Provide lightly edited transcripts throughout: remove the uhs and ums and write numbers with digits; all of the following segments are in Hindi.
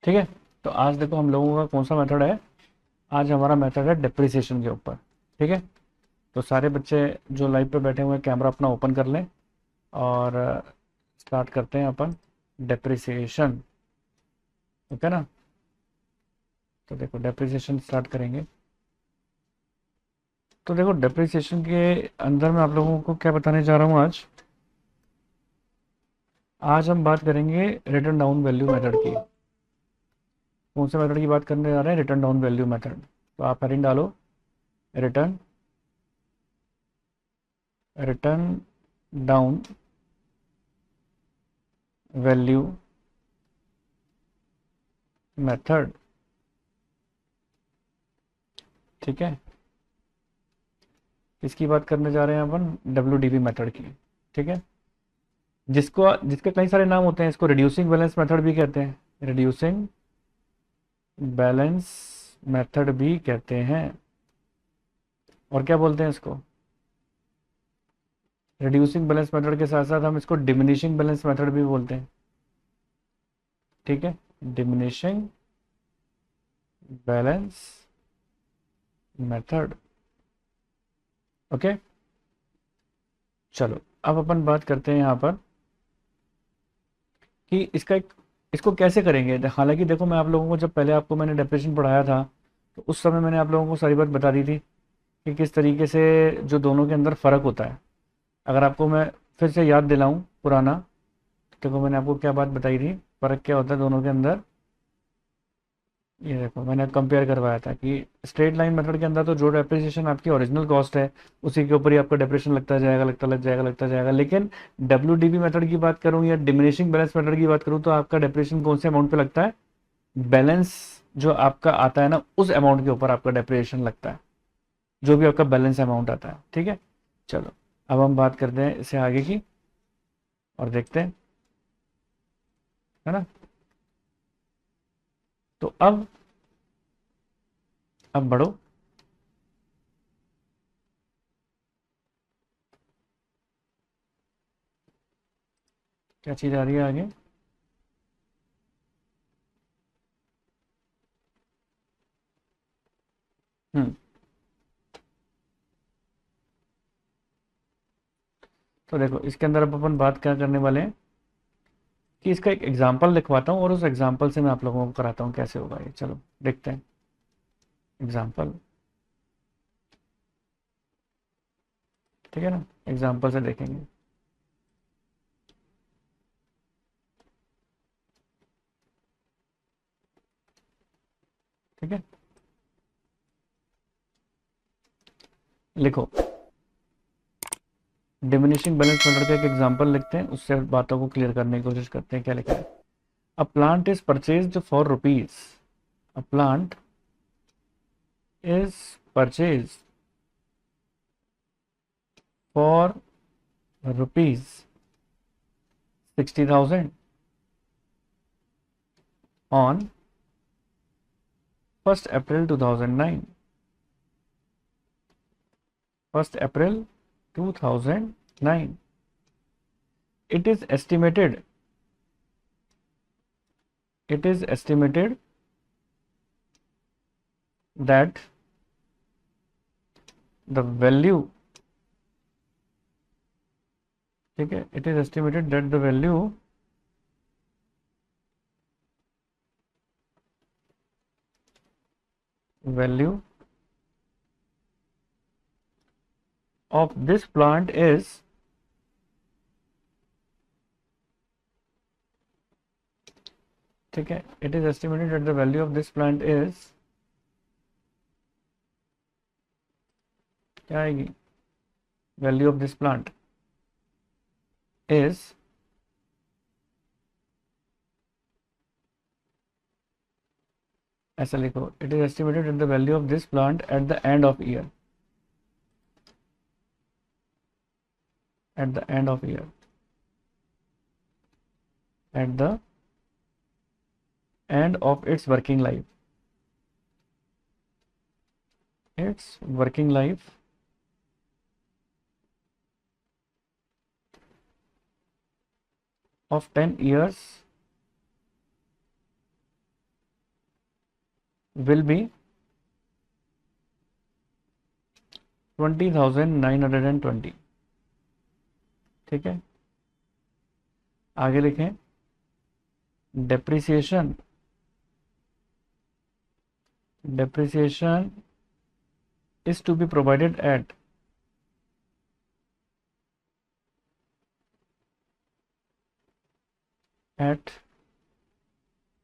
ठीक है। तो आज देखो हम लोगों का कौन सा मेथड है। आज हमारा मेथड है डिप्रिसिएशन के ऊपर। ठीक है। तो सारे बच्चे जो लाइव पे बैठे हुए हैं कैमरा अपना ओपन कर लें और स्टार्ट करते हैं अपन डिप्रिसिएशन। ओके ना। तो देखो डिप्रिसिएशन स्टार्ट करेंगे। तो देखो डिप्रिसिएशन के अंदर मैं आप लोगों को क्या बताने जा रहा हूँ आज। आज हम बात करेंगे रिटर्न डाउन वैल्यू मेथड की। कौन से मेथड की बात करने जा रहे हैं? Return down value method. तो आप हेडिंग डालो return return down value method. ठीक है। इसकी बात करने जा रहे हैं अपन डब्ल्यू मेथड की। ठीक है। जिसके कई सारे नाम होते हैं। इसको रिड्यूसिंग बैलेंस मेथड भी कहते हैं। रिड्यूसिंग बैलेंस मेथड भी कहते हैं। और क्या बोलते हैं इसको? रिड्यूसिंग बैलेंस मेथड के साथ साथ हम इसको डिमिनिशिंग बैलेंस मेथड भी बोलते हैं। ठीक है। Diminishing balance method. ओके। चलो अब अपन बात करते हैं यहाँ पर कि इसको कैसे करेंगे। हालांकि देखो मैं आप लोगों को जब पहले आपको मैंने डेफिनेशन पढ़ाया था तो उस समय मैंने आप लोगों को सारी बात बता दी थी कि किस तरीके से जो दोनों के अंदर फ़र्क होता है। अगर आपको मैं फिर से याद दिलाऊं पुराना, तो देखो मैंने आपको क्या बात बताई थी। फ़र्क क्या होता है दोनों के अंदर। ये देखो मैंने कंपेयर करवाया था कि स्ट्रेट लाइन मेथड के अंदर तो जो डेप्रिसिएशन आपकी ओरिजिनल कॉस्ट है उसी के ऊपर ही आपका डेप्रिसिएशन लगता जाएगा, लगता लग जाएगा, लगता जाएगा। लेकिन डब्ल्यू मेथड की बात करूं या डिमिनिशिंग बैलेंस मेथड की बात करूं तो आपका डेप्रिसिएशन कौन से अमाउंट पे लगता है? बैलेंस जो आपका आता है ना उस अमाउंट के ऊपर आपका डेप्रिसिएशन लगता है। जो भी आपका बैलेंस अमाउंट आता है। ठीक है। चलो अब हम बात करते हैं इससे आगे की और देखते हैं, है ना। तो अब बढ़ो। क्या चीज़ आ रही है आगे? हम्म। तो देखो इसके अंदर अब अपन बात क्या करने वाले हैं कि इसका एक एग्जाम्पल लिखवाता हूँ और उस एग्जाम्पल से मैं आप लोगों को कराता हूँ कैसे होगा ये। चलो देखते हैं एग्जाम्पल। ठीक है ना। एग्जाम्पल से देखेंगे। ठीक है। लिखो डिमिनिशिंग बैलेंस मेथड का एक एग्जाम्पल लिखते हैं, उससे बातों को क्लियर करने की कोशिश करते हैं। क्या लिखा है? A plant is purchased for rupees. A plant is purchase for rupees 60,000 on 1st April 2009। 1st April 2009। It is estimated it is estimated that the value, ठीक है, it is estimated that the value of this plant is, ठीक है, it is estimated that the value of this plant is, क्या आएगी? Value of this plant is, ऐसा लिखो, it is estimated at the value of this plant at the end of year. Eight the end of year. Eight the end of its working life. It's working life of 10 years will be 20,920। ठीक है, आगे लिखें depreciation, depreciation is to be provided at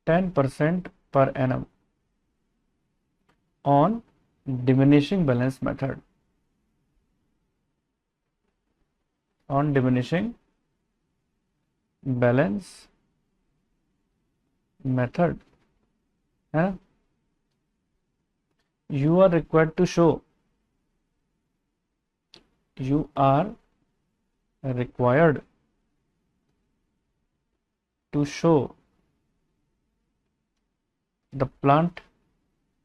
10% per annum on diminishing balance method, on diminishing balance method, है ना। you are required to show, you are required to show the plant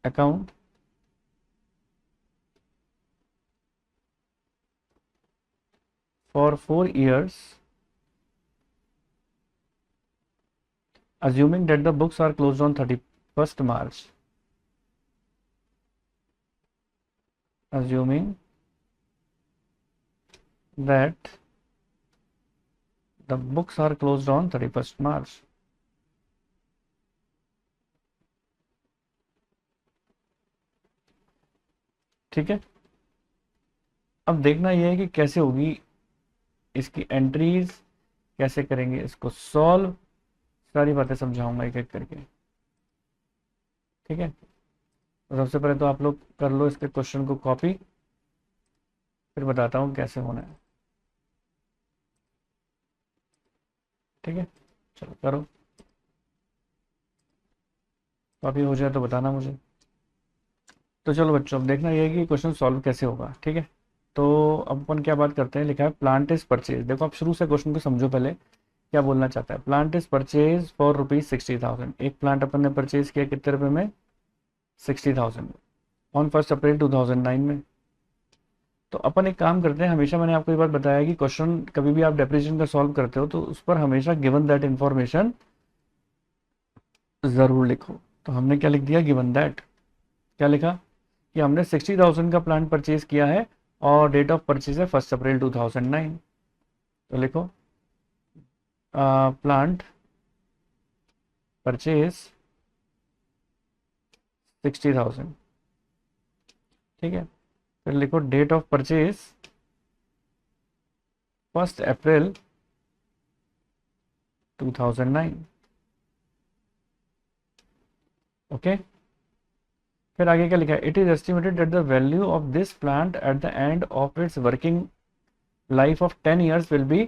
account for 4 years, assuming that the books are closed on 31st March, assuming that the books are closed on 31st March। ठीक है, अब देखना यह है कि कैसे होगी इसकी एंट्रीज, कैसे करेंगे इसको सॉल्व, सारी बातें समझाऊंगा एक एक करके। ठीक है, तो सबसे पहले तो आप लोग कर लो इसके क्वेश्चन को कॉपी, फिर बताता हूँ कैसे होना है। ठीक है, चलो करो, कॉपी हो जाए तो बताना मुझे। तो चलो बच्चों, अब देखना ये है कि क्वेश्चन सॉल्व कैसे होगा। ठीक है, तो अब अपन क्या बात करते हैं, लिखा है प्लांट इज परचेज। देखो आप शुरू से क्वेश्चन को समझो पहले क्या बोलना चाहता है। Plant is purchase for ₹60,000। एक प्लांट अपन ने परचेज किया कितने रुपए में, 60,000 ऑन 1 अप्रैल 2009 में। तो अपन एक काम करते हैं, हमेशा मैंने आपको ये बात बताया कि क्वेश्चन कभी भी आप डेप्रिसिएशन का सॉल्व करते हो तो उस पर हमेशा गिवन दैट इंफॉर्मेशन जरूर लिखो। तो हमने क्या लिख दिया, गिवन दैट। क्या लिखा कि हमने 60,000 का प्लांट परचेज किया है और डेट ऑफ परचेज है 1 अप्रैल 2009। तो लिखो प्लांट परचेज 60,000। ठीक है, फिर लिखो date of purchase 1 April 2009। Okay, फिर आगे क्या लिखा है, it is estimated that the value of this plant at the end of its working life of 10 years will be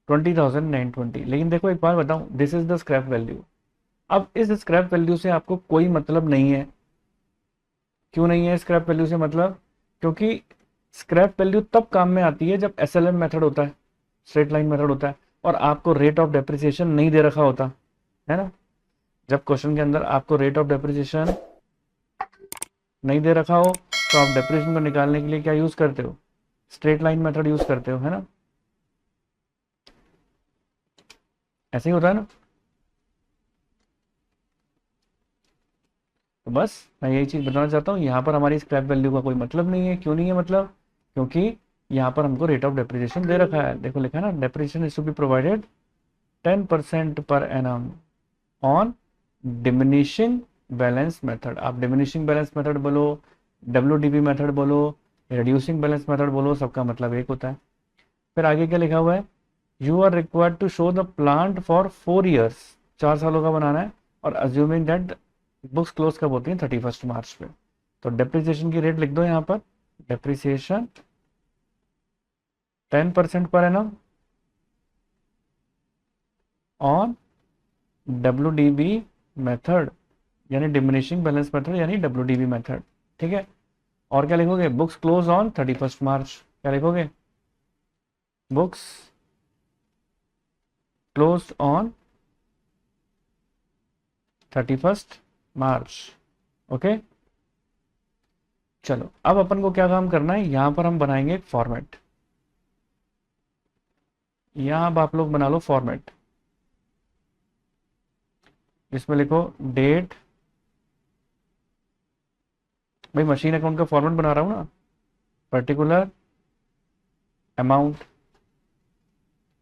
20,920। लेकिन देखो एक बार बताऊं, this is the scrap value. अब इस स्क्रैप वैल्यू से आपको कोई मतलब नहीं है। क्यों नहीं है स्क्रैप वैल्यू से मतलब, क्योंकि स्क्रैप वैल्यू तब काम में आती है जब SLM मेथड होता है, स्ट्रेट लाइन मेथड होता है, और आपको रेट ऑफ डेप्रिसिएशन नहीं दे रखा होता है ना। जब क्वेश्चन के अंदर आपको रेट ऑफ डेप्रिसिएशन नहीं दे रखा हो तो आप डेप्रिसिएशन को निकालने के लिए क्या यूज करते हो, स्ट्रेट लाइन मेथड यूज करते हो, है ना। ऐसे ही होता है ना। तो बस मैं यही चीज बताना चाहता हूँ, यहाँ पर हमारी स्क्रैप वैल्यू का कोई मतलब नहीं है। क्यों नहीं है मतलब, क्योंकि यहाँ पर हमको रेट ऑफ डेप्रिसिएशन दे रखा है। देखो लिखा है ना, depreciation is to be provided 10% per annum on diminishing balance method. आप डिमिनिशिंग बैलेंस मेथड बोलो, WDB मेथड बोलो, रिड्यूसिंग बैलेंस मेथड बोलो, सबका मतलब एक होता है। फिर आगे क्या लिखा हुआ है, you are required to show the plant for 4 years, 4 सालों का बनाना है, और अज्यूमिंग दैट बुक्स क्लोज कब होती है, 31 मार्च पे। तो डेप्रिसिएशन की रेट लिख दो यहाँ पर, depreciation 10% per annum on WDB method, यानी डिमिनिशिंग बैलेंस मेथड, यानी WDB मेथड। ठीक है, और क्या लिखोगे, बुक्स क्लोज ऑन 31 मार्च। क्या लिखोगे, books close on 31 March. Okay, चलो अब अपन को क्या काम करना है, यहां पर हम बनाएंगे एक फॉर्मेट। यहां अब आप लोग बना लो फॉर्मेट, इसमें लिखो डेट भाई मशीन अकाउंट का फॉर्मेट बना रहा हूँ ना, पर्टिकुलर अमाउंट,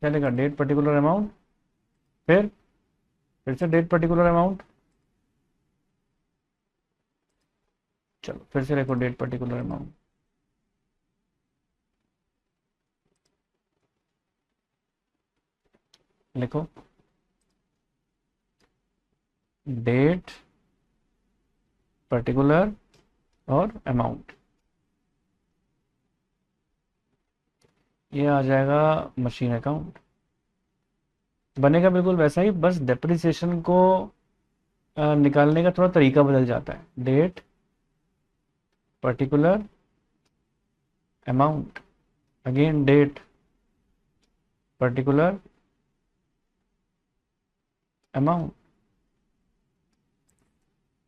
क्या लिखा, डेट पर्टिकुलर अमाउंट, फिर से डेट पर्टिकुलर अमाउंट, चलो फिर से लिखो डेट पर्टिकुलर अमाउंट, लिखो डेट पर्टिकुलर और अमाउंट, ये आ जाएगा मशीन अकाउंट। बनेगा बिल्कुल वैसा ही, बस डेप्रिसिएशन को निकालने का थोड़ा तरीका बदल जाता है। Date particular amount, again date particular amount,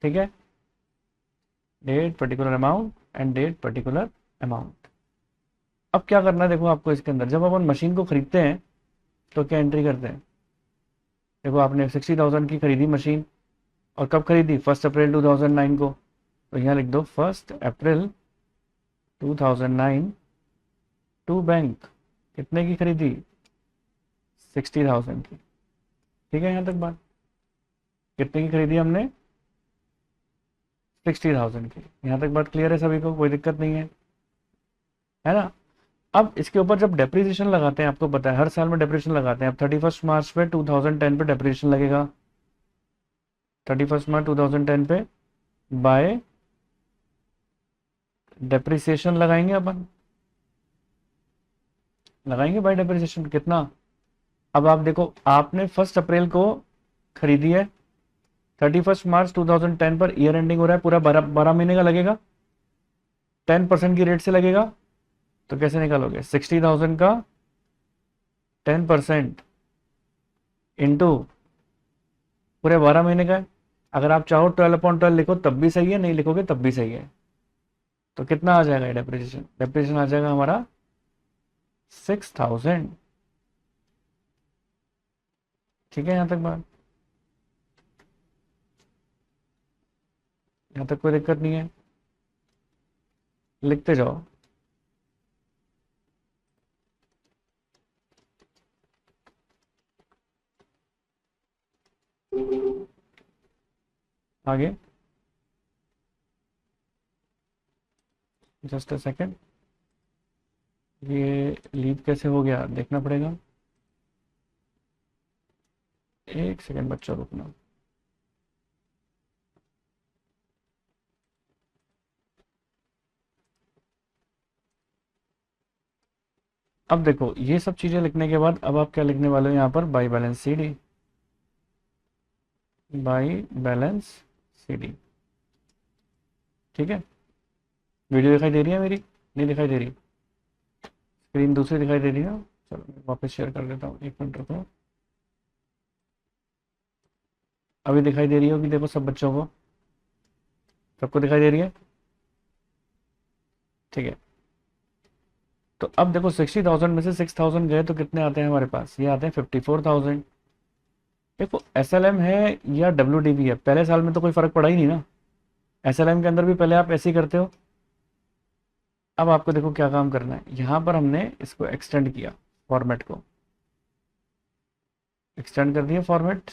ठीक है, date particular amount and date particular amount. अब क्या करना है देखो आपको, इसके अंदर जब अपन मशीन को खरीदते हैं तो क्या एंट्री करते हैं, देखो आपने 60,000 की खरीदी मशीन, और कब खरीदी, 1 अप्रैल 2009 को, तो यहाँ लिख दो 1 अप्रैल 2009 टू बैंक, कितने की खरीदी, 60,000 की, ठीक है, यहाँ तक बात, कितने की खरीदी हमने, 60,000 की, यहाँ तक बात क्लियर है सभी को, कोई दिक्कत नहीं है ना। अब इसके ऊपर जब डेप्रिसिएशन लगाते हैं, आपको पता है हर साल में डेप्रिसिएशन लगाते हैं, अब 31 मार्च पे 2010 पे डेप्रिसिएशन लगेगा, 31 मार्च 2010 पे बाय डेप्रिसिएशन लगाएंगे अपन, लगाएंगे बाय डेप्रिसिएशन कितना। अब आप देखो आपने 1 अप्रैल को खरीदी है, 31 मार्च 2010 पर ईयर एंडिंग हो रहा है, पूरा 12 महीने का लगेगा, 10% की रेट से लगेगा, तो कैसे निकालोगे, 60,000 का 10% इंटू पूरे 12 महीने का है। अगर आप चाहो 12/12 लिखो तब भी सही है, नहीं लिखोगे तब भी सही है। तो कितना आ जाएगा डेप्रिसिएशन, डेप्रिसिएशन आ जाएगा हमारा 6,000, ठीक है, यहां तक बात, यहां तक कोई दिक्कत नहीं है, लिखते जाओ। आगे, जस्ट अ सेकेंड, ये लीव कैसे हो गया देखना पड़ेगा, एक सेकेंड बच्चों रुकना। अब देखो ये सब चीजें लिखने के बाद अब आप क्या लिखने वाले हो यहाँ पर, by balance c d, by balance c d, ठीक है। वीडियो दिखाई दे रही है मेरी, नहीं दिखाई दे रही, स्क्रीन दूसरी दिखाई दे रही है, चलो मैं वापस शेयर कर देता हूँ, एक मिनट रुको, अभी दिखाई दे रही होगी देखो सब बच्चों को, सबको दिखाई दे रही है, ठीक है। तो अब देखो 60,000 में से 6,000 गए तो कितने आते हैं हमारे पास, ये आते हैं 54,000। देखो एसएलएम है या डब्ल्यूडीबी है, पहले साल में तो कोई फर्क पड़ा ही नहीं ना, एसएलएम के अंदर भी पहले आप ऐसे ही करते हो। अब आपको देखो क्या काम करना है, यहां पर हमने इसको एक्सटेंड किया, फॉर्मेट को एक्सटेंड कर दिया, फॉर्मेट,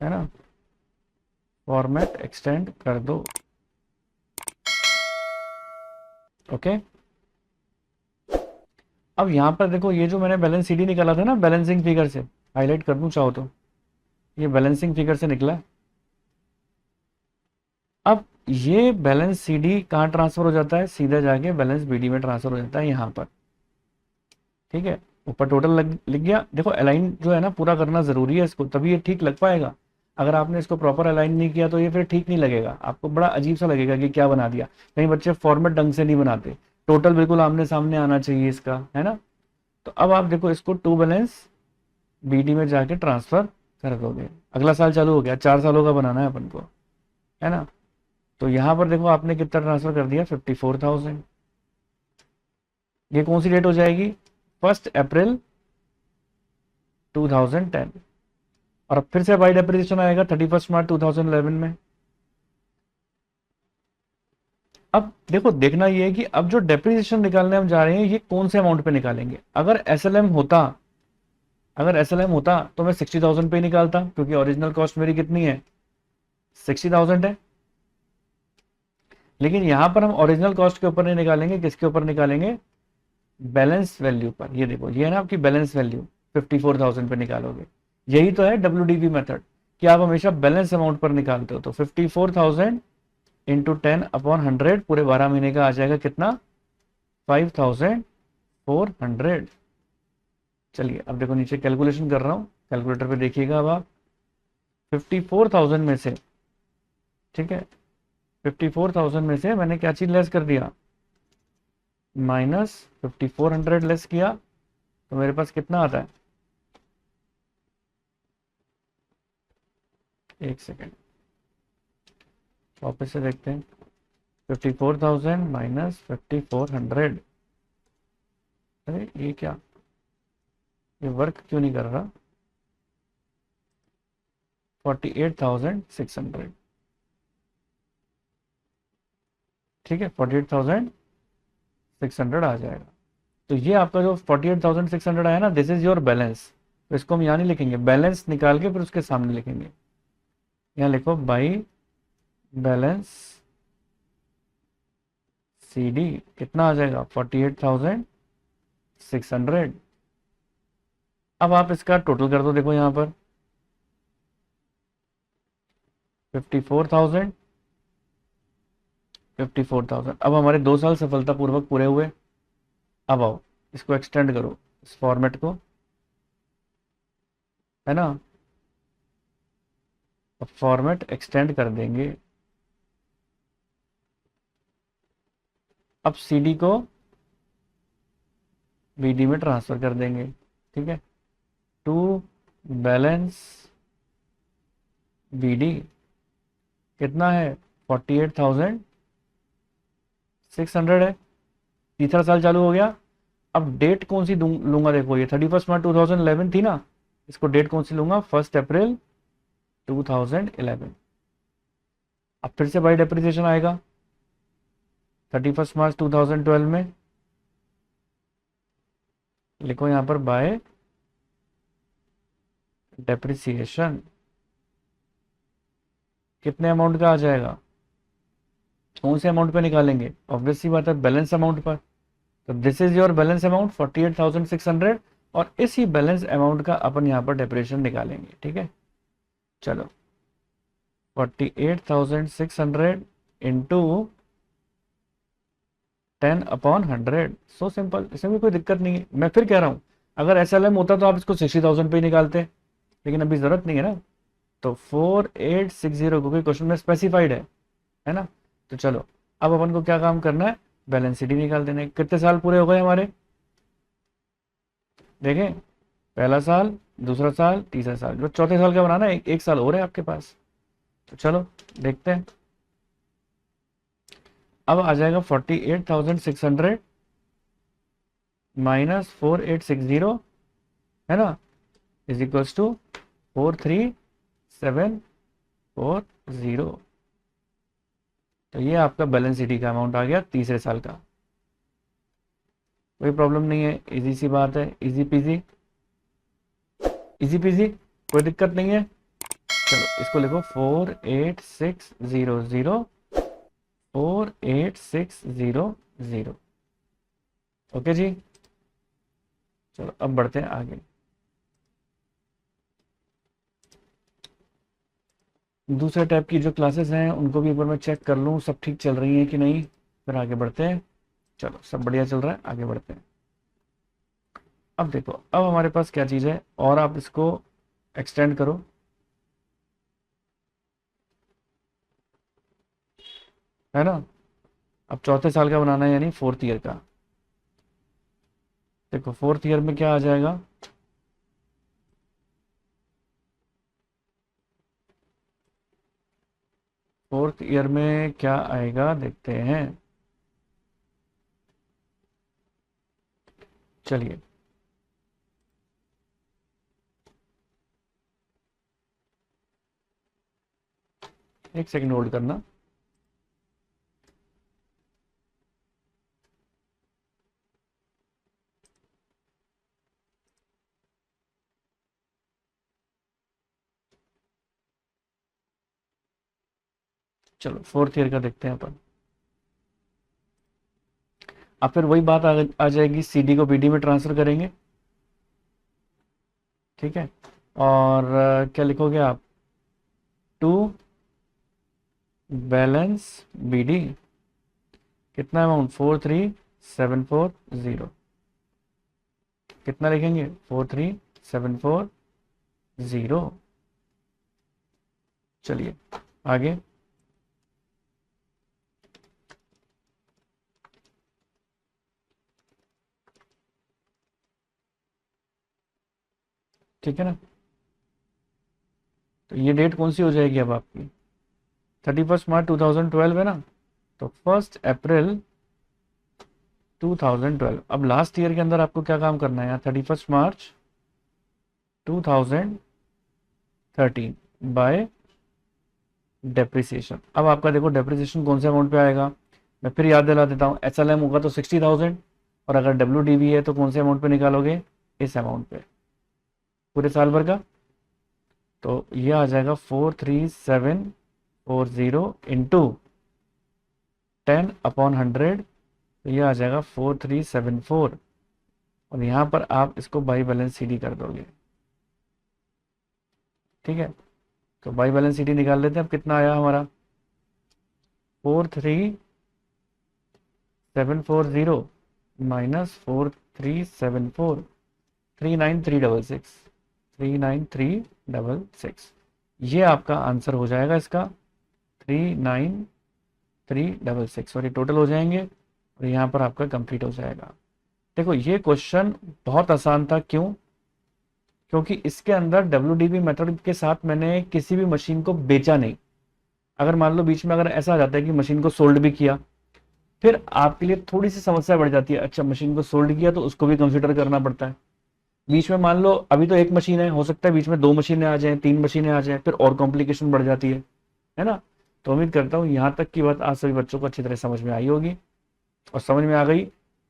है ना, फॉर्मेट एक्सटेंड कर दो, ओके। अब यहां पर देखो ये जो मैंने बैलेंस सीडी निकाला था ना, बैलेंसिंग फिगर से, हाईलाइट कर दूं चाहो तो, ये बैलेंसिंग फिगर से निकला है। अब ये बैलेंस सीडी कहाँ ट्रांसफर हो जाता है, सीधा जाके बैलेंस बीडी में ट्रांसफर हो जाता है यहाँ पर, ठीक है। ऊपर टोटल लिख गया, देखो अलाइन जो है ना पूरा करना जरूरी है इसको, तभी ये ठीक लग पाएगा। अगर आपने इसको प्रॉपर अलाइन नहीं किया तो ये फिर ठीक नहीं लगेगा, आपको बड़ा अजीब सा लगेगा कि क्या बना दिया। कहीं बच्चे फॉर्मेट ढंग से नहीं बनाते, टोटल बिल्कुल आमने सामने आना चाहिए इसका, है ना। तो अब आप देखो इसको टू बैलेंस बीडी में जाके ट्रांसफर कर दोगे, अगला साल चालू हो गया, 4 सालों का बनाना है अपन को, है ना। तो यहां पर देखो आपने कितना ट्रांसफर कर दिया, 54,000। ये कौन सी डेट हो जाएगी, 1 अप्रैल 2010, और अब फिर से बाई डेप्रिसिएशन आएगा 31 मार्च 2011 में। अब देखो, देखना ये है कि अब जो डेप्रिसिएशन निकालने हम जा रहे हैं ये कौन से अमाउंट पे निकालेंगे। अगर एसएलएम होता, तो मैं 60,000 पे निकालता, क्योंकि ओरिजिनल कॉस्ट मेरी कितनी है, 60,000 है। लेकिन यहां पर हम ओरिजिनल कॉस्ट के ऊपर नहीं निकालेंगे, किसके ऊपर निकालेंगे, बैलेंस वैल्यू पर। ये देखो, ये है ना आपकी बैलेंस वैल्यू, 54,000 पे निकालोगे। यही तो है डब्ल्यूडीवी मेथड, कि आप हमेशा बैलेंस अमाउंट पर निकालते हो। तो 54,000 इंटू 10/100 पूरे 12 महीने का आ जाएगा कितना, 5,400। चलिए अब देखो, नीचे कैलकुलेशन कर रहा हूं, कैलकुलेटर पे देखिएगा अब आप। 54,000 में से, ठीक है, 54,000 में से मैंने क्या चीज लेस कर दिया, -5400 लेस किया, तो मेरे पास कितना आता है, एक सेकेंड वापस से देखते हैं। 54,000 -5400, अरे ये क्या, ये वर्क क्यों नहीं कर रहा, 48,600, ठीक है, 48,600 आ जाएगा। तो ये आपका जो 48,600 आया ना, दिस इज योर बैलेंस। तो इसको हम यहाँ नहीं लिखेंगे, बैलेंस निकाल के फिर उसके सामने लिखेंगे। यहाँ लिखो बाई बैलेंस सी डी, कितना आ जाएगा, 48,600। अब आप इसका टोटल कर दो, देखो यहाँ पर 54,000, 54,000। अब हमारे 2 साल सफलतापूर्वक पूरे हुए। अब आओ, इसको एक्सटेंड करो, इस फॉर्मेट को, है ना। अब फॉर्मेट एक्सटेंड कर देंगे। अब सीडी को बीडी में ट्रांसफर कर देंगे, ठीक है। टू बैलेंस बीडी कितना है, 48,600 है। तीसरा साल चालू हो गया। अब डेट कौन सी लूंगा, देखो ये 31 मार्च 2011 थी ना, इसको डेट कौन सी लूंगा, 1 अप्रैल 2011। अब फिर से बाई डेप्रिसिएशन आएगा 31 मार्च 2012 में। लिखो यहां पर बाय डेप्रिसिएशन कितने अमाउंट का आ जाएगा, कौन से अमाउंट पे निकालेंगे, ऑब्वियस सी बात है बैलेंस अमाउंट पर। तो this is your balance amount 48,600, और इसी बैलेंस अमाउंट का अपन यहाँ पर डेप्रिसिएशन निकालेंगे, ठीक है। चलो 48,600 इंटू 10/100, सो सिंपल, इसमें भी कोई दिक्कत नहीं है। मैं फिर कह रहा हूँ, अगर एसएलएम होता तो आप इसको 60,000 पे ही निकालते, लेकिन अभी जरूरत नहीं है ना। तो 4860 क्योंकि क्वेश्चन में स्पेसिफाइड है ना। तो चलो अब अपन को क्या काम करना है, बैलेंस शीट ही निकाल देने। कितने साल पूरे हो गए हमारे, देखें, पहला साल, दूसरा साल, तीसरा साल, जो चौथे साल का बनाना है, एक साल और है आपके पास। तो चलो देखते हैं। अब आ जाएगा 48,600 -4860, है ना, इज इक्वल्स टू 43740। तो ये आपका बैलेंस शीट का अमाउंट आ गया तीसरे साल का। कोई प्रॉब्लम नहीं है, इजी सी बात है, इजी पीजी, इजी पीजी, कोई दिक्कत नहीं है। चलो इसको लिखो 48,600, 48,600। ओके जी, चलो अब बढ़ते हैं आगे। दूसरे टाइप की जो क्लासेस हैं उनको भी एक बार मैं चेक कर लूँ सब ठीक चल रही हैं कि नहीं, फिर आगे बढ़ते हैं। चलो सब बढ़िया चल रहा है, आगे बढ़ते हैं। अब देखो, अब हमारे पास क्या चीज़ है, और आप इसको एक्सटेंड करो, है ना। अब चौथे साल का बनाना है, यानी फोर्थ ईयर का। देखो फोर्थ ईयर में क्या आ जाएगा, फोर्थ ईयर में क्या आएगा देखते हैं। चलिए एक सेकंड होल्ड करना। चलो फोर्थ ईयर का देखते हैं अपन। अब फिर वही बात आ जाएगी, सीडी को बीडी में ट्रांसफर करेंगे, ठीक है। और क्या लिखोगे आप, टू बैलेंस बीडी, कितना अमाउंट, 43740, कितना लिखेंगे, 43740। चलिए आगे। ठीक है ना, तो ये डेट कौन सी हो जाएगी अब आपकी, 31 मार्च 2012 है ना, तो 1 अप्रैल 2012। अब लास्ट ईयर के अंदर आपको क्या काम करना है यार, 31 मार्च 2013 बाय डेप्रिसिएशन। अब आपका देखो डेप्रिसिएशन कौन से अमाउंट पे आएगा, मैं फिर याद दिला देता हूँ, SLM होगा तो 60,000, और अगर WDV है तो कौन से अमाउंट पे निकालोगे, इस अमाउंट पे, पूरे साल भर का। तो ये आ जाएगा 43740 इंटू 10/100, तो ये आ जाएगा 4374, और यहाँ पर आप इसको बाई बैलेंस CD कर दोगे, ठीक है। तो बाई बैलेंस CD निकाल लेते हैं, अब कितना आया हमारा, 43740 माइनस 4374, 39366, 39366, ये आपका आंसर हो जाएगा इसका, 39366, और ये टोटल हो जाएंगे, और यहाँ पर आपका कंप्लीट हो जाएगा। देखो ये क्वेश्चन बहुत आसान था, क्यों, क्योंकि इसके अंदर WDV मेथड के साथ मैंने किसी भी मशीन को बेचा नहीं। अगर मान लो बीच में अगर ऐसा आ जाता है कि मशीन को सोल्ड भी किया, फिर आपके लिए थोड़ी सी समस्या बढ़ जाती है, अच्छा मशीन को सोल्ड किया तो उसको भी कंसिडर करना पड़ता है। बीच में मान लो अभी तो एक मशीन है, हो सकता है बीच में 2 मशीनें आ जाएं, 3 मशीनें आ जाएं, फिर और कॉम्प्लिकेशन बढ़ जाती है ना। तो उम्मीद करता हूँ यहाँ तक की बात आज सभी बच्चों को अच्छी तरह समझ में आई होगी, और समझ में आ गई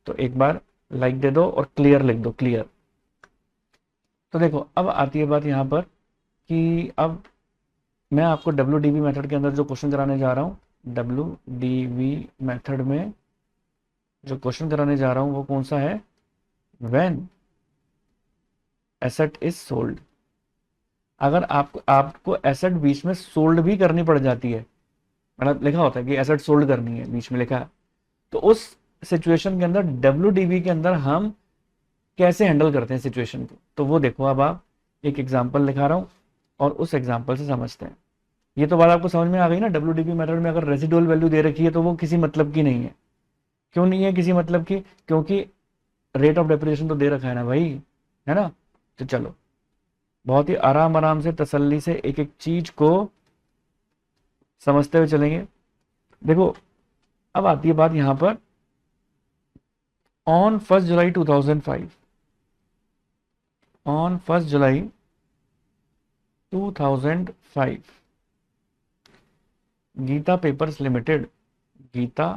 तो एक बार लाइक दे दो और क्लियर लिख दो, क्लियर। तो देखो अब आती है बात यहाँ पर कि अब मैं आपको WDV मेथड के अंदर जो क्वेश्चन कराने जा रहा हूँ, WDV मेथड में जो क्वेश्चन कराने जा रहा हूँ वो कौन सा है, व्हेन एसेट इज सोल्ड। अगर आपको एसेट बीच में सोल्ड भी करनी पड़ जाती है, मतलब लिखा होता है कि एसेट सोल्ड करनी है, बीच में लिखा है, तो उस सिचुएशन के अंदर WDV के अंदर हम कैसे हैंडल करते हैं सिचुएशन को, तो वो देखो। अब आप एक एग्जांपल लिखा रहा हूं और उस एग्जांपल से समझते हैं। ये तो बात आपको समझ में आ गई ना, WDV मेथड में अगर रेसिडुअल वैल्यू दे रखी है तो वो किसी मतलब की नहीं है। क्यों नहीं है किसी मतलब की, क्योंकि रेट ऑफ डेप्रिसिएशन तो दे रखा है ना भाई, है ना। तो चलो बहुत ही आराम आराम से तसल्ली से एक एक चीज को समझते हुए चलेंगे। देखो अब आती है बात यहां पर, on 1 July 2005, on 1 July 2005, Geeta papers limited, Geeta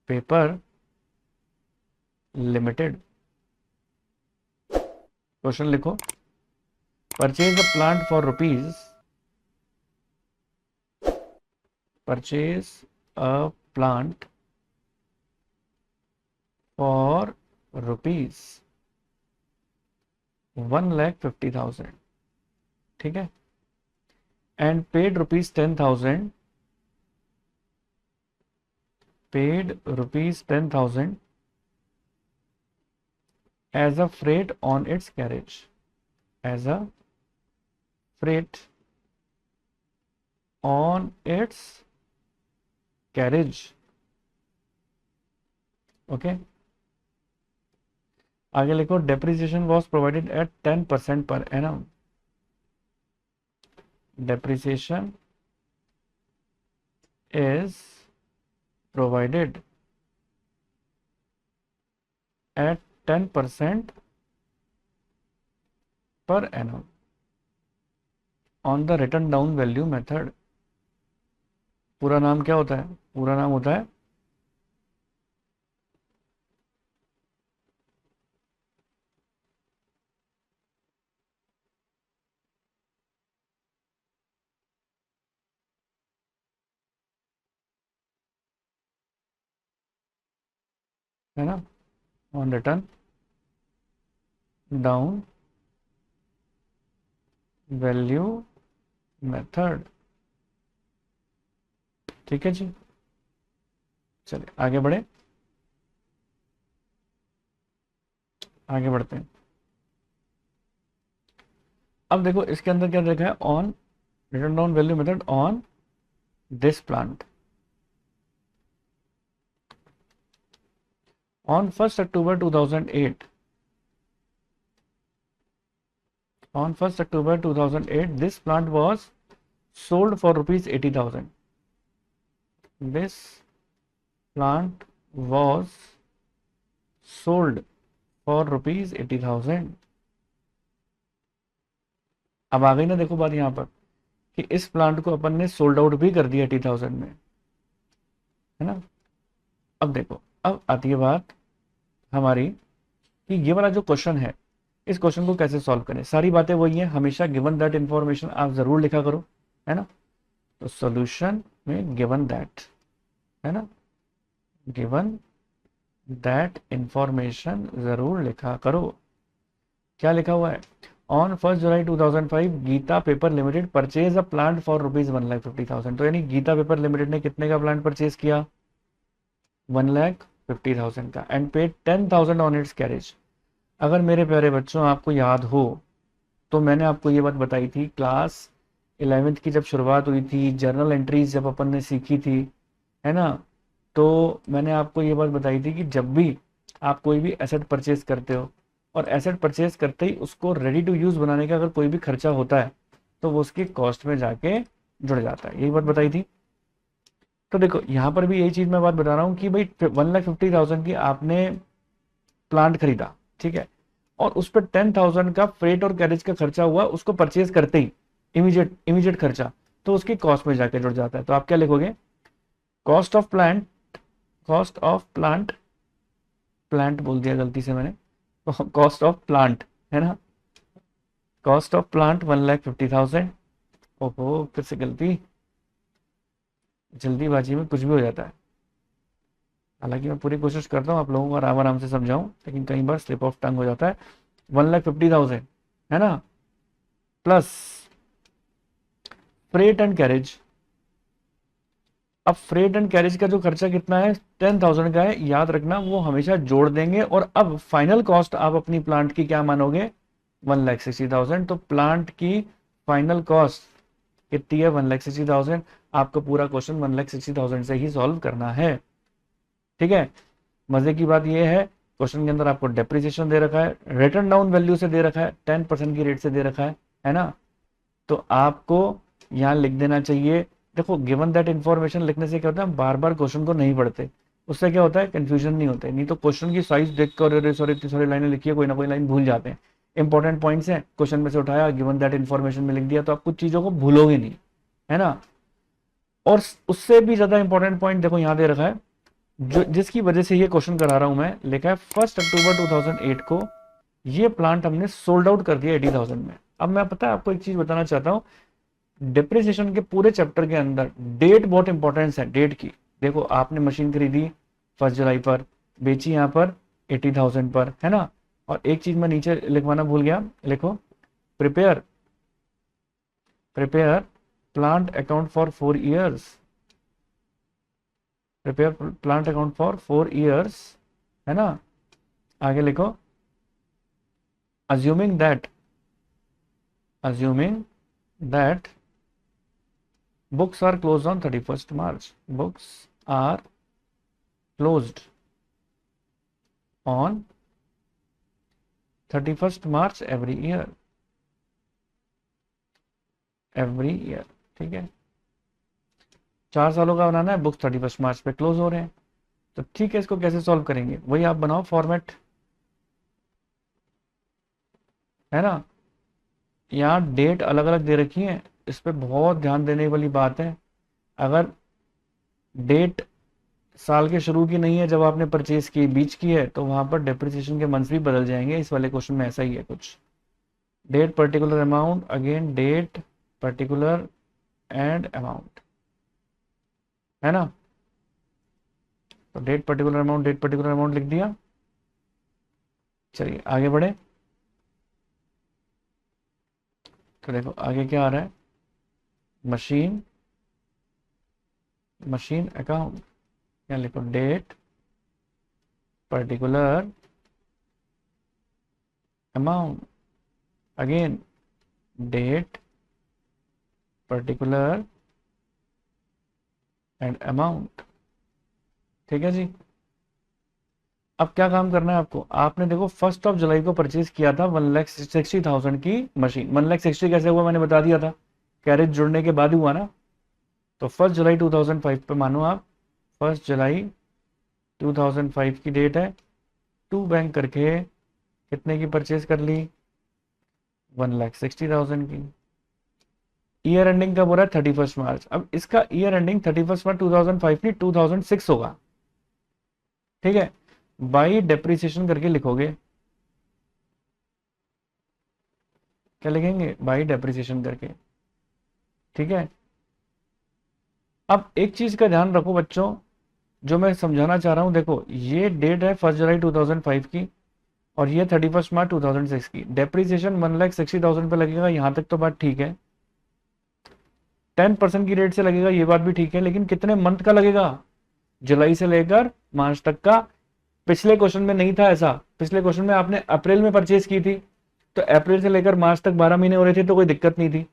paper limited, question लिखो, purchase the plant for rupees, purchase a plant for rupees 1,50,000, ठीक है, and paid rupees 10,000, paid rupees 10,000 as a freight on its carriage, as a freight on its carriage, okay. आगे लिखो, depreciation was provided eight 10% per annum, depreciation is provided at 10% per annum on the written down value method, पूरा नाम क्या होता है? पूरा नाम होता है ना, on return down value method. ठीक है जी, चलिए आगे बढ़े, आगे बढ़ते हैं। अब देखो इसके अंदर क्या देखा है, on return down value method on this plant on 1st October 2008, on 1st October 2008 this plant was sold for rupees 80,000, this plant was sold for rupees 80,000। अब आ गई ना देखो बात यहाँ पर कि इस प्लांट को अपन ने सोल्ड आउट भी कर दिया 80,000 में, है ना। अब देखो, अब आती है बात हमारी कि ये वाला जो क्वेश्चन है, इस क्वेश्चन को कैसे सॉल्व करें। सारी बातें वही हैं, हमेशा गिवन दैट इंफॉर्मेशन आप जरूर लिखा करो, है ना। तो सॉल्यूशन में गिवन दैट, है ना, गिवन दैट इंफॉर्मेशन जरूर लिखा करो। क्या लिखा हुआ है, on 1 July 2005 Geeta paper limited purchase a plant for ₹1,50,000। तो यानी गीता पेपर लिमिटेड ने कितने का प्लांट परचेज किया, 1,50,000 का, and paid 10,000 on it's carriage. अगर मेरे प्यारे बच्चों आपको याद हो तो मैंने आपको ये बात बताई थी क्लास 11th की जब शुरुआत हुई थी, जर्नल एंट्रीज जब अपन ने सीखी थी, है ना, तो मैंने आपको ये बात बताई थी कि जब भी आप कोई भी एसेट परचेज करते हो और एसेट परचेज करते ही उसको रेडी टू यूज बनाने का अगर कोई भी खर्चा होता है तो वो उसकी कॉस्ट में जाके जुड़ जाता है, यही बात बताई थी। तो देखो यहाँ पर भी यही चीज मैं बात बता रहा हूँ कि भाई 1,50,000 की आपने प्लांट खरीदा, ठीक है, और उस पर 10,000 का फ्रेट और कैरेज का खर्चा हुआ उसको परचेज करते ही, इमीडिएट इमीडिएट खर्चा, तो उसकी कॉस्ट में जाके जुड़ जाता है। तो आप क्या लिखोगे, cost of plant, cost of plant, plant बोल दिया गलती से मैंने, तो कॉस्ट ऑफ प्लांट, है ना, कॉस्ट ऑफ प्लांट 1,50,000। ओहो फिर से गलती, जल्दीबाजी में कुछ भी हो जाता है। हालांकि मैं पूरी कोशिश करता हूँ आप लोगों को आराम आराम से समझाऊं, लेकिन कई बार स्लिप ऑफ टंग हो जाता है। 1,50,000, है ना, प्लस फ्रेट एंड कैरेज। अब फ्रेट एंड कैरेज का जो खर्चा कितना है, 10,000 का है, याद रखना वो हमेशा जोड़ देंगे। और अब फाइनल कॉस्ट आप अपनी प्लांट की क्या मानोगे, 1,60,000। तो प्लांट की फाइनल कॉस्ट कितनी है, 1,60,000। आपको पूरा क्वेश्चन 1,60,000 से ही सॉल्व करना है, ठीक है। मजे की बात यह है, क्वेश्चन के अंदर आपको डेप्रिसिएशन दे रखा है, रिटर्न डाउन वैल्यू से दे रखा है, 10% की रेट से दे रखा है ना। तो आपको यहाँ लिख देना चाहिए। देखो गिवन दैट इंफॉर्मेशन लिखने से क्या होता है, बार बार क्वेश्चन को नहीं पढ़ते, उससे क्या होता है कंफ्यूजन नहीं होता है। नहीं तो क्वेश्चन की साइज देख कर अरे सॉरी इतनी सारी लाइनें लिखी है, कोई ना कोई लाइन भूल जाते हैं। इंपॉर्टेंट पॉइंट्स हैं, क्वेश्चन में से उठाया, गिवन दैट इंफॉर्मेशन में लिख दिया, तो आप कुछ चीजों को भूलोगे नहीं, है ना। और उससे भी ज्यादा इंपॉर्टेंट पॉइंट देखो यहाँ दे रखा है, जो जिसकी वजह से ये क्वेश्चन करा रहा हूं मैं, लिखा है 1 अक्टूबर 2008 को ये प्लांट हमने सोल्ड आउट कर दिया 80,000 में। अब मैं पता है आपको एक चीज बताना चाहता हूँ, डिप्रिसिएशन के पूरे चैप्टर के अंदर डेट बहुत इंपॉर्टेंस है, डेट की। देखो आपने मशीन खरीदी 1 जुलाई पर, बेची यहाँ पर 80,000 पर, है ना। और एक चीज मैं नीचे लिखवाना भूल गया, लिखो prepare, prepare plant account for 4 years, prepare plant account for 4 years, है ना। आगे लिखो assuming that, assuming that books are closed on 31st March, books are closed on 31st March every year, every year, ठीक है। 4 सालों का बनाना है, बुक्स 31st मार्च पे क्लोज हो रहे हैं। तो ठीक है, इसको कैसे सॉल्व करेंगे, वही आप बनाओ फॉर्मेट, है ना। यहाँ डेट अलग अलग दे रखी है, इस पे बहुत ध्यान देने वाली बात है। अगर डेट साल के शुरू की नहीं है जब आपने परचेज की, बीच की है, तो वहां पर डेप्रिसिएशन के मंथ्स भी बदल जाएंगे। इस वाले क्वेश्चन में ऐसा ही है कुछ। Date particular amount, again date particular and amount, है ना। तो date particular amount, date particular amount लिख दिया। चलिए आगे बढ़े। तो देखो आगे क्या आ रहा है, मशीन, मशीन अकाउंट, क्या लिखो, date particular amount, again date particular and amount. ठीक है जी। अब क्या काम करना है आपको, आपने देखो 1 जुलाई को परचेज किया था 1,60,000 की मशीन। 1,60,000 कैसे हुआ मैंने बता दिया था, कैरेज जुड़ने के बाद हुआ ना। तो 1 जुलाई 2005 पे मानो आप, 1 जुलाई 2005 की डेट है, टू बैंक करके कितने की परचेज कर ली, 1,60,000 की। ईयर एंडिंग कब हो रहा है, 31 मार्च। अब इसका ईयर एंडिंग 31 मार्च 2005 नहीं 2006 होगा। ठीक है, बाई डेप्रिसिएशन करके लिखोगे, क्या लिखेंगे, बाई डेप्रिसिएशन करके। ठीक है। अब एक चीज का ध्यान रखो बच्चों, जो मैं समझाना चाह रहा हूं, देखो ये डेट है 1 जुलाई 2005 की, और ये 31 मार्च 2006 की। डेप्रिसिएशन 1,60,000 पे लगेगा, यहां तक तो बात ठीक है। 10% की रेट से लगेगा, ये बात भी ठीक है, लेकिन कितने मंथ का लगेगा, जुलाई से लेकर मार्च तक का। पिछले क्वेश्चन में नहीं था ऐसा, पिछले क्वेश्चन में आपने अप्रैल में परचेज की थी, तो अप्रैल से लेकर मार्च तक 12 महीने हो रहे थे, तो कोई दिक्कत नहीं थी।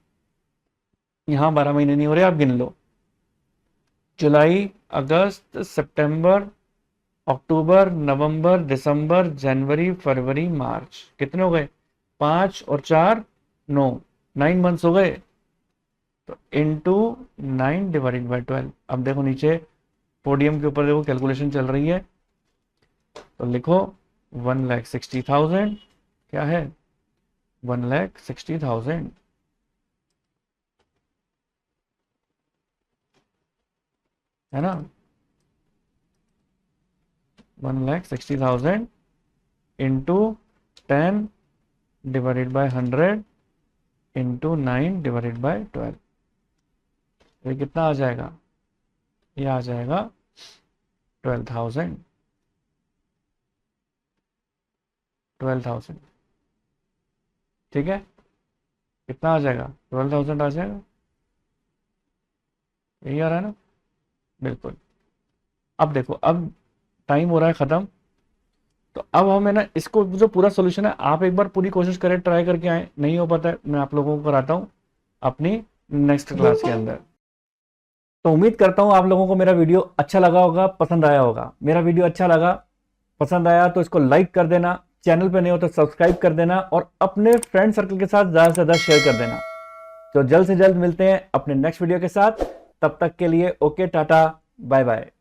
यहां 12 महीने नहीं हो रहे, आप गिन लो, जुलाई, अगस्त, सितंबर, अक्टूबर, नवंबर, दिसंबर, जनवरी, फरवरी, मार्च, कितने हो गए, 5 और 4 9, 9 मंथ्स हो गए। तो इंटू 9 ÷ 12। अब देखो नीचे पोडियम के ऊपर देखो कैलकुलेशन चल रही है, तो लिखो 1,60,000, क्या है, 1,60,000, है ना। 1,60,000 इंटू 10 ÷ 100 इंटू 9 ÷ 12। ये कितना आ जाएगा, ये आ जाएगा 12,000, 12,000। ठीक है, कितना आ जाएगा, 12,000 आ जाएगा, यही आ रहा है ना, बिल्कुल। अब देखो, अब टाइम हो रहा है खत्म, तो अब हमें ना इसको जो पूरा सोल्यूशन है, आप एक बार पूरी कोशिश करें, ट्राई करके आए, नहीं हो पाता है मैं आप लोगों को कराता हूँ अपनी नेक्स्ट क्लास के अंदर। तो उम्मीद करता हूँ आप लोगों को मेरा वीडियो अच्छा लगा होगा, पसंद आया होगा। मेरा वीडियो अच्छा लगा, पसंद आया तो इसको लाइक कर देना, चैनल पे नहीं हो तो सब्सक्राइब कर देना, और अपने फ्रेंड सर्कल के साथ ज़्यादा से ज़्यादा शेयर कर देना। तो जल्द से जल्द मिलते हैं अपने नेक्स्ट वीडियो के साथ, तब तक के लिए ओके, टाटा, बाय बाय।